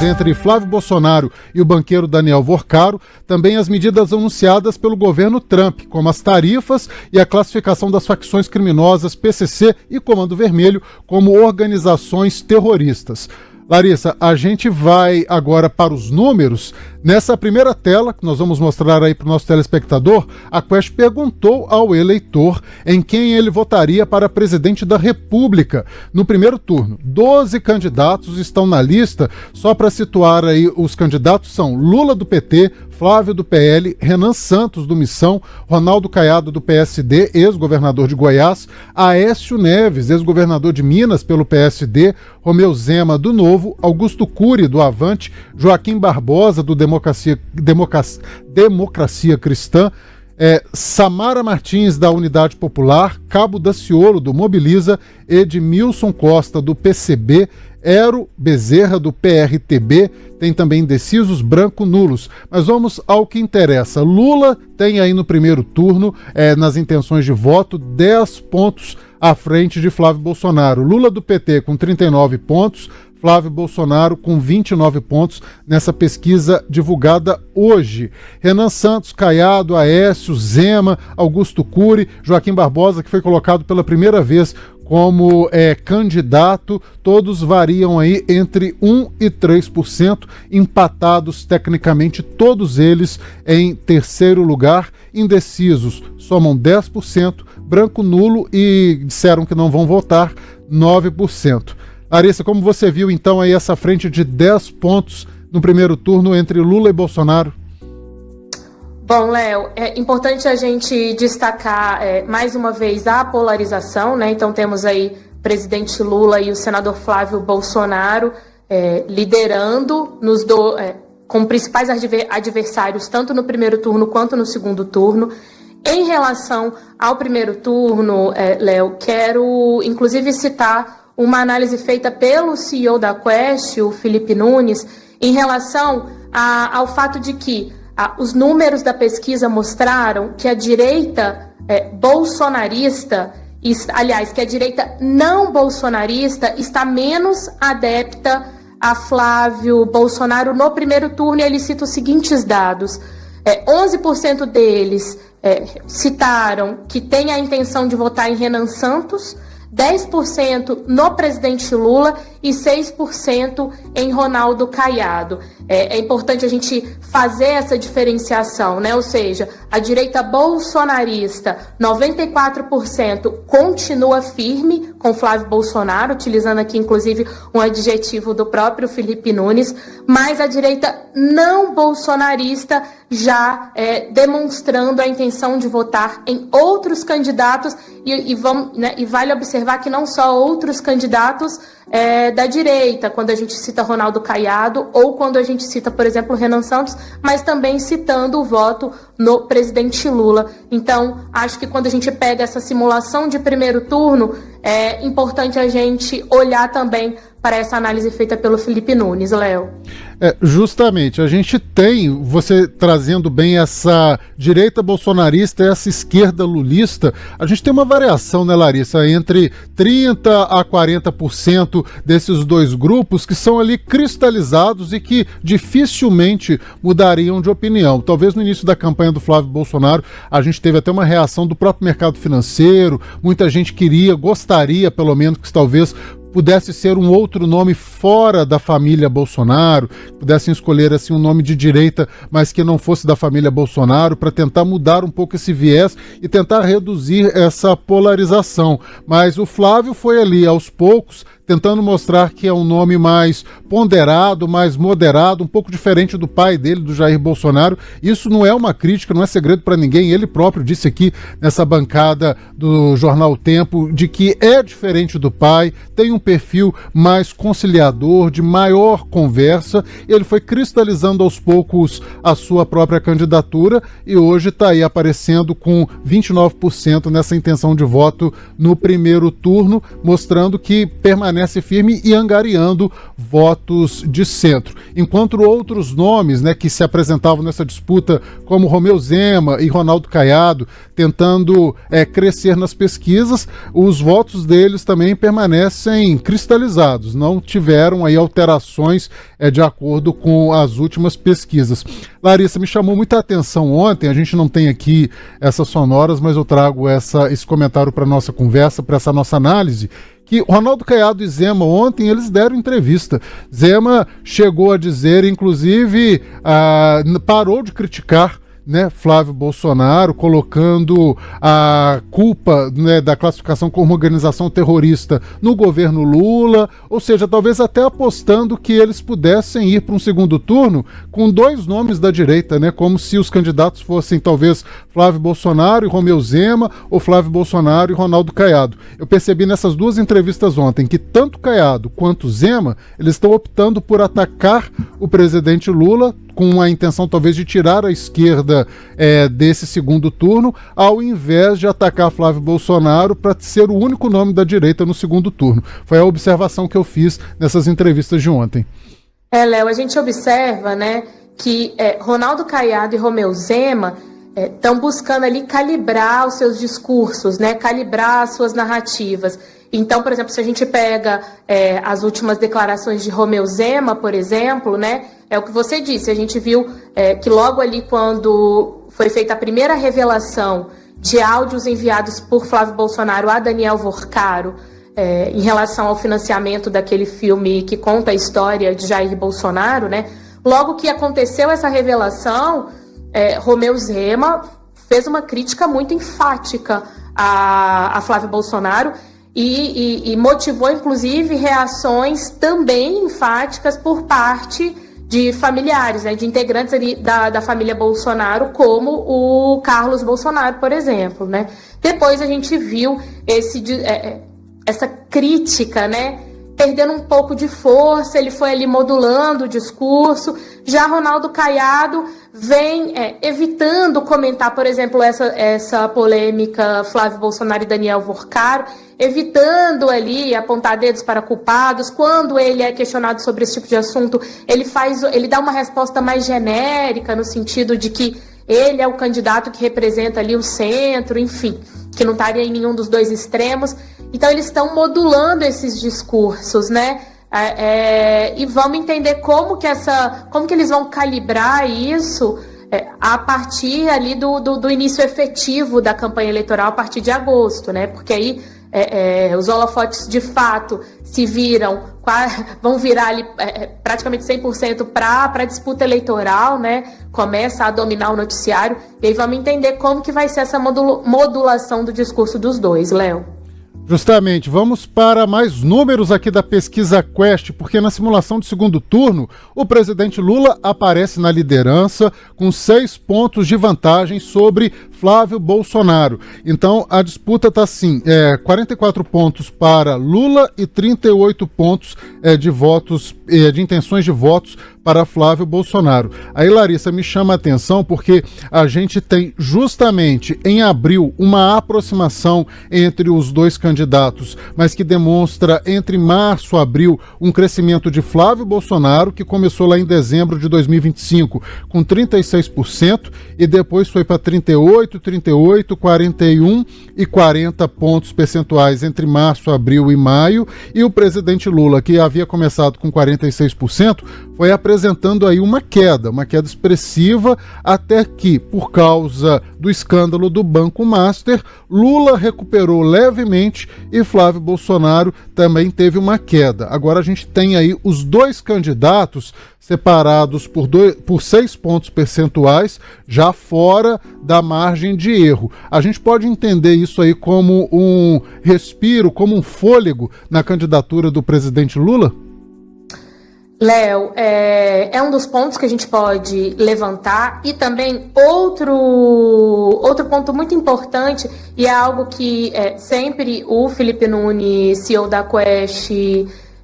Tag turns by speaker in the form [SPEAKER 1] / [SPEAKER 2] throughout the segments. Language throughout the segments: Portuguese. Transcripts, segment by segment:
[SPEAKER 1] entre Flávio Bolsonaro e o banqueiro Daniel Vorcaro, também as medidas anunciadas pelo governo Trump, como as tarifas e a classificação das facções criminosas PCC e Comando Vermelho como organizações terroristas. Larissa, a gente vai agora para os números. Nessa primeira tela, que nós vamos mostrar aí para o nosso telespectador, a Quest perguntou ao eleitor em quem ele votaria para presidente da República no primeiro turno. 12 candidatos estão na lista. Só para situar aí, os candidatos são Lula do PT, Flávio do PL, Renan Santos do Missão, Ronaldo Caiado do PSD, ex-governador de Goiás, Aécio Neves, ex-governador de Minas pelo PSD, Romeu Zema do Novo, Augusto Cury do Avante, Joaquim Barbosa do Democracia Cristã, Samara Martins da Unidade Popular, Cabo Daciolo do Mobiliza, Edmilson Costa do PCB, Ero Bezerra do PRTB, tem também indecisos, branco, nulos. Mas vamos ao que interessa. Lula tem aí no primeiro turno, nas intenções de voto, 10 pontos à frente de Flávio Bolsonaro. Lula do PT com 39 pontos, Flávio Bolsonaro com 29 pontos nessa pesquisa divulgada hoje. Renan Santos, Caiado, Aécio, Zema, Augusto Cury, Joaquim Barbosa, que foi colocado pela primeira vez como candidato, todos variam aí entre 1% e 3%, empatados tecnicamente todos eles em terceiro lugar. Indecisos somam 10%, branco, nulo e disseram que não vão votar 9%. Larissa, como você viu então aí essa frente de 10 pontos no primeiro turno entre Lula e Bolsonaro?
[SPEAKER 2] Bom, Léo, é importante a gente destacar mais uma vez a polarização, né? Então temos aí o presidente Lula e o senador Flávio Bolsonaro liderando como principais adversários, tanto no primeiro turno quanto no segundo turno. Em relação ao primeiro turno, Léo, quero inclusive citar uma análise feita pelo CEO da Quest, o Felipe Nunes, em relação ao fato de que os números da pesquisa mostraram que a direita bolsonarista, aliás, que a direita não bolsonarista está menos adepta a Flávio Bolsonaro no primeiro turno, e ele cita os seguintes dados. 11% deles citaram que tem a intenção de votar em Renan Santos, 10% no presidente Lula e 6% em Ronaldo Caiado. É importante a gente fazer essa diferenciação, né? Ou seja, a direita bolsonarista, 94% continua firme com Flávio Bolsonaro, utilizando aqui inclusive um adjetivo do próprio Felipe Nunes, mas a direita não bolsonarista já demonstrando a intenção de votar em outros candidatos e vale observar que não só outros candidatos da direita, quando a gente cita Ronaldo Caiado ou quando a gente cita, por exemplo, Renan Santos, mas também citando o voto no presidente Lula. Então, acho que quando a gente pega essa simulação de primeiro turno, é importante a gente olhar também para essa análise feita pelo Felipe Nunes, Léo.
[SPEAKER 1] Justamente, a gente tem, você trazendo bem essa direita bolsonarista e essa esquerda lulista, a gente tem uma variação, né, Larissa, entre 30% a 40% desses dois grupos que são ali cristalizados e que dificilmente mudariam de opinião. Talvez no início da campanha do Flávio Bolsonaro a gente teve até uma reação do próprio mercado financeiro, muita gente gostaria pelo menos que talvez pudesse ser um outro nome fora da família Bolsonaro, pudessem escolher assim um nome de direita, mas que não fosse da família Bolsonaro, para tentar mudar um pouco esse viés e tentar reduzir essa polarização. Mas o Flávio foi ali aos poucos tentando mostrar que é um nome mais ponderado, mais moderado, um pouco diferente do pai dele, do Jair Bolsonaro. Isso não é uma crítica, não é segredo para ninguém. Ele próprio disse aqui nessa bancada do Jornal O Tempo de que é diferente do pai, tem um perfil mais conciliador, de maior conversa. Ele foi cristalizando aos poucos a sua própria candidatura e hoje está aí aparecendo com 29% nessa intenção de voto no primeiro turno, mostrando que permanece permanece firme e angariando votos de centro. Enquanto outros nomes, né, que se apresentavam nessa disputa, como Romeu Zema e Ronaldo Caiado, tentando crescer nas pesquisas, os votos deles também permanecem cristalizados, não tiveram aí alterações de acordo com as últimas pesquisas. Larissa, me chamou muita atenção ontem, a gente não tem aqui essas sonoras, mas eu trago esse comentário para nossa conversa, para essa nossa análise, que Ronaldo Caiado e Zema ontem eles deram entrevista. Zema chegou a dizer, inclusive, parou de criticar, né, Flávio Bolsonaro, colocando a culpa, né, da classificação como organização terrorista no governo Lula, ou seja, talvez até apostando que eles pudessem ir para um segundo turno com dois nomes da direita, né, como se os candidatos fossem talvez Flávio Bolsonaro e Romeu Zema, ou Flávio Bolsonaro e Ronaldo Caiado. Eu percebi nessas duas entrevistas ontem que tanto Caiado quanto Zema, eles estão optando por atacar o presidente Lula, com a intenção talvez de tirar a esquerda desse segundo turno, ao invés de atacar Flávio Bolsonaro para ser o único nome da direita no segundo turno. Foi a observação que eu fiz nessas entrevistas de ontem.
[SPEAKER 2] Léo, a gente observa, né, que Ronaldo Caiado e Romeu Zema estão buscando ali calibrar os seus discursos, né, calibrar as suas narrativas. Então, por exemplo, se a gente pega as últimas declarações de Romeu Zema, por exemplo, né, é o que você disse, a gente viu que logo ali quando foi feita a primeira revelação de áudios enviados por Flávio Bolsonaro a Daniel Vorcaro, em relação ao financiamento daquele filme que conta a história de Jair Bolsonaro, né, logo que aconteceu essa revelação, Romeu Zema fez uma crítica muito enfática a Flávio Bolsonaro, e motivou, inclusive, reações também enfáticas por parte de familiares, né, de integrantes ali da família Bolsonaro, como o Carlos Bolsonaro, por exemplo, né. Depois a gente viu essa crítica, né, perdendo um pouco de força, ele foi ali modulando o discurso. Já Ronaldo Caiado vem evitando comentar, por exemplo, essa polêmica Flávio Bolsonaro e Daniel Vorcaro, evitando ali apontar dedos para culpados. Quando ele é questionado sobre esse tipo de assunto, ele dá uma resposta mais genérica, no sentido de que ele é o candidato que representa ali o centro, enfim, que não estaria em nenhum dos dois extremos. Então eles estão modulando esses discursos, né? E vamos entender como que eles vão calibrar isso a partir ali do início efetivo da campanha eleitoral, a partir de agosto, né? Porque aí os holofotes de fato vão virar ali praticamente 100% para a disputa eleitoral, né? Começa a dominar o noticiário, e aí vamos entender como que vai ser essa modulação do discurso dos dois, Léo.
[SPEAKER 1] Justamente, vamos para mais números aqui da pesquisa Quest, porque na simulação de segundo turno, o presidente Lula aparece na liderança com 6 pontos de vantagem sobre Flávio Bolsonaro. Então a disputa está assim, 44 pontos para Lula e 38 pontos de votos, de intenções de votos para Flávio Bolsonaro. Aí, Larissa, me chama a atenção porque a gente tem justamente em abril uma aproximação entre os dois candidatos, mas que demonstra entre março e abril um crescimento de Flávio Bolsonaro, que começou lá em dezembro de 2025 com 36% e depois foi para 38, 41 e 40 pontos percentuais entre março, abril e maio, e o presidente Lula, que havia começado com 46%, foi apresentando aí uma queda expressiva, até que, por causa do escândalo do Banco Master, Lula recuperou levemente e Flávio Bolsonaro também teve uma queda. Agora a gente tem aí os dois candidatos separados por 6 pontos percentuais, já fora da margem de erro. A gente pode entender isso aí como um respiro, como um fôlego na candidatura do presidente Lula?
[SPEAKER 2] Léo, é um dos pontos que a gente pode levantar, e também outro ponto muito importante, e é algo que sempre o Felipe Nunes, CEO da Quest,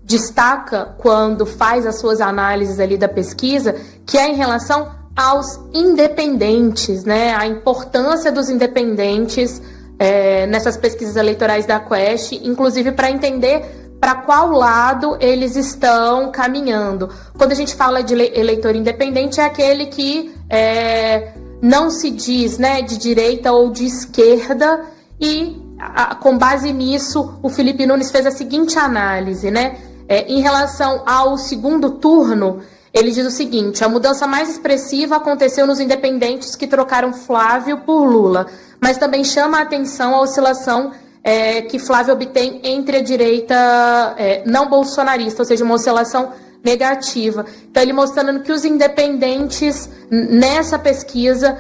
[SPEAKER 2] destaca quando faz as suas análises ali da pesquisa, que é em relação aos independentes, né? A importância dos independentes nessas pesquisas eleitorais da Quest, inclusive para entender para qual lado eles estão caminhando. Quando a gente fala de eleitor independente, é aquele que não se diz, né, de direita ou de esquerda, e com base nisso o Felipe Nunes fez a seguinte análise, né? Em relação ao segundo turno, ele diz o seguinte: a mudança mais expressiva aconteceu nos independentes que trocaram Flávio por Lula, mas também chama a atenção a oscilação que Flávio obtém entre a direita não bolsonarista, ou seja, uma oscilação negativa. Então, ele mostrando que os independentes, nessa pesquisa,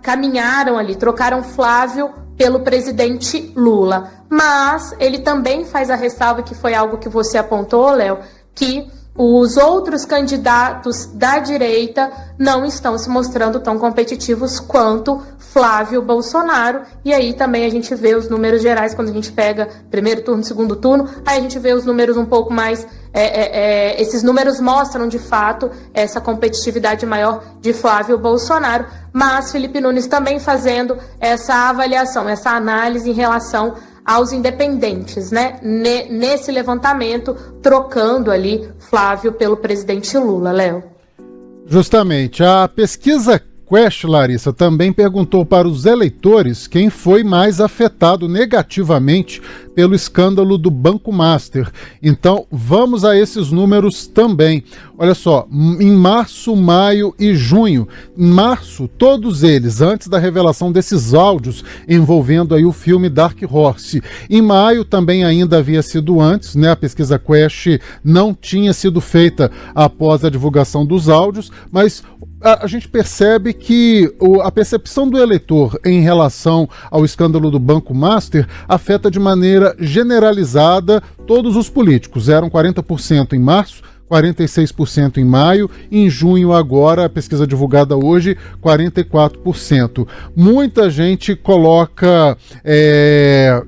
[SPEAKER 2] caminharam ali, trocaram Flávio pelo presidente Lula. Mas ele também faz a ressalva, que foi algo que você apontou, Léo, que os outros candidatos da direita não estão se mostrando tão competitivos quanto Flávio Bolsonaro. E aí também a gente vê os números gerais, quando a gente pega primeiro turno, segundo turno, aí a gente vê os números um pouco mais... esses números mostram, de fato, essa competitividade maior de Flávio Bolsonaro, mas Felipe Nunes também fazendo essa avaliação, essa análise em relação aos independentes, né? Nesse levantamento, trocando ali Flávio pelo presidente Lula, Léo.
[SPEAKER 1] Justamente. A pesquisa Quest, Larissa, também perguntou para os eleitores quem foi mais afetado negativamente pelo escândalo do Banco Master. Então, vamos a esses números também. Olha só, em março, maio e junho, em março, todos eles, antes da revelação desses áudios envolvendo aí o filme Dark Horse. Em maio, também ainda havia sido antes, né? A pesquisa Quest não tinha sido feita após a divulgação dos áudios, mas a gente percebe que a percepção do eleitor em relação ao escândalo do Banco Master afeta de maneira generalizada todos os políticos. Eram 40% em março, 46% em maio, em junho agora, a pesquisa divulgada hoje, 44%. Muita gente coloca,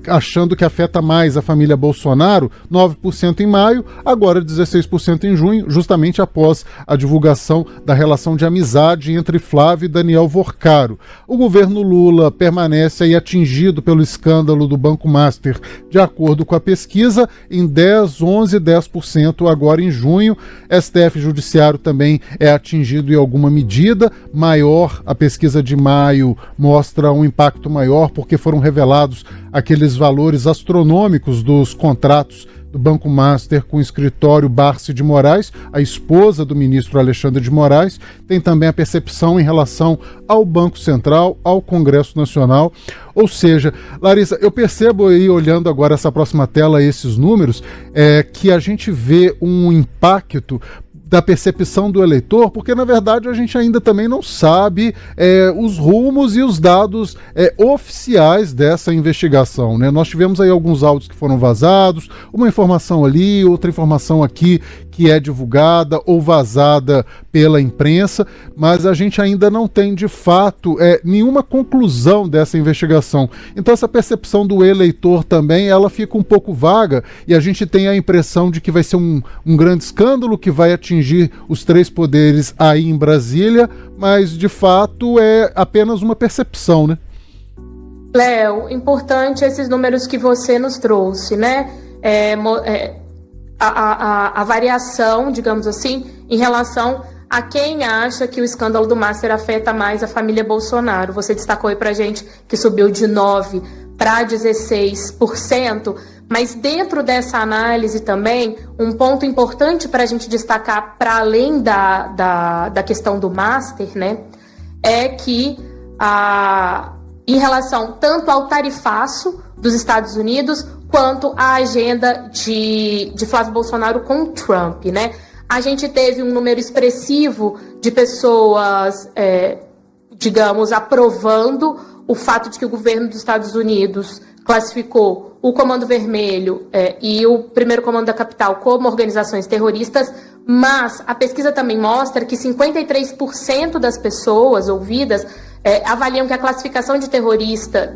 [SPEAKER 1] achando que afeta mais a família Bolsonaro, 9% em maio, agora 16% em junho, justamente após a divulgação da relação de amizade entre Flávio e Daniel Vorcaro. O governo Lula permanece aí atingido pelo escândalo do Banco Master, de acordo com a pesquisa, em 10, 11, 10% agora em junho. STF Judiciário também é atingido em alguma medida maior. A pesquisa de maio mostra um impacto maior porque foram revelados aqueles valores astronômicos dos contratos do Banco Master com o escritório Barsi de Moraes, a esposa do ministro Alexandre de Moraes. Tem também a percepção em relação ao Banco Central, ao Congresso Nacional. Ou seja, Larissa, eu percebo aí, olhando agora essa próxima tela, esses números, que a gente vê um impacto da percepção do eleitor, porque na verdade a gente ainda também não sabe os rumos e os dados oficiais dessa investigação, né? Nós tivemos aí alguns áudios que foram vazados, uma informação ali, outra informação aqui que é divulgada ou vazada pela imprensa, mas a gente ainda não tem de fato nenhuma conclusão dessa investigação. Então essa percepção do eleitor também, ela fica um pouco vaga, e a gente tem a impressão de que vai ser um grande escândalo que vai atingir os três poderes aí em Brasília, mas de fato é apenas uma percepção, né?
[SPEAKER 2] Léo, importante esses números que você nos trouxe, né? A variação, digamos assim, em relação a quem acha que o escândalo do Master afeta mais a família Bolsonaro. Você destacou aí pra gente que subiu de 9% para 16%, mas dentro dessa análise também, um ponto importante para a gente destacar, para além da questão do Master, né, é que em relação tanto ao tarifaço dos Estados Unidos quanto à agenda de Flávio Bolsonaro com Trump, né? A gente teve um número expressivo de pessoas, digamos, aprovando o fato de que o governo dos Estados Unidos classificou o Comando Vermelho e o Primeiro Comando da Capital como organizações terroristas, mas a pesquisa também mostra que 53% das pessoas ouvidas avaliam que a classificação de terrorista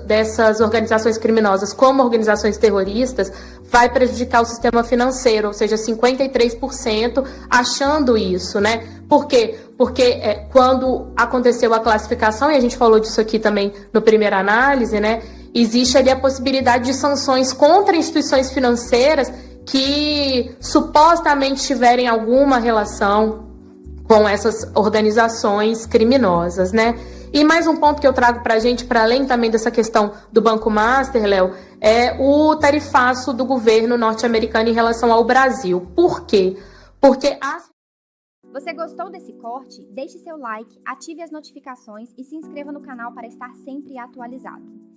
[SPEAKER 2] dessas organizações criminosas como organizações terroristas vai prejudicar o sistema financeiro, ou seja, 53% achando isso, né? Por quê? Porque quando aconteceu a classificação, e a gente falou disso aqui também no primeira análise, né? existe ali a possibilidade de sanções contra instituições financeiras que supostamente tiverem alguma relação com essas organizações criminosas, né? E mais um ponto que eu trago para a gente, para além também dessa questão do Banco Master, Léo, é o tarifaço do governo norte-americano em relação ao Brasil. Por quê? Porque
[SPEAKER 3] Você gostou desse corte? Deixe seu like, ative as notificações e se inscreva no canal para estar sempre atualizado.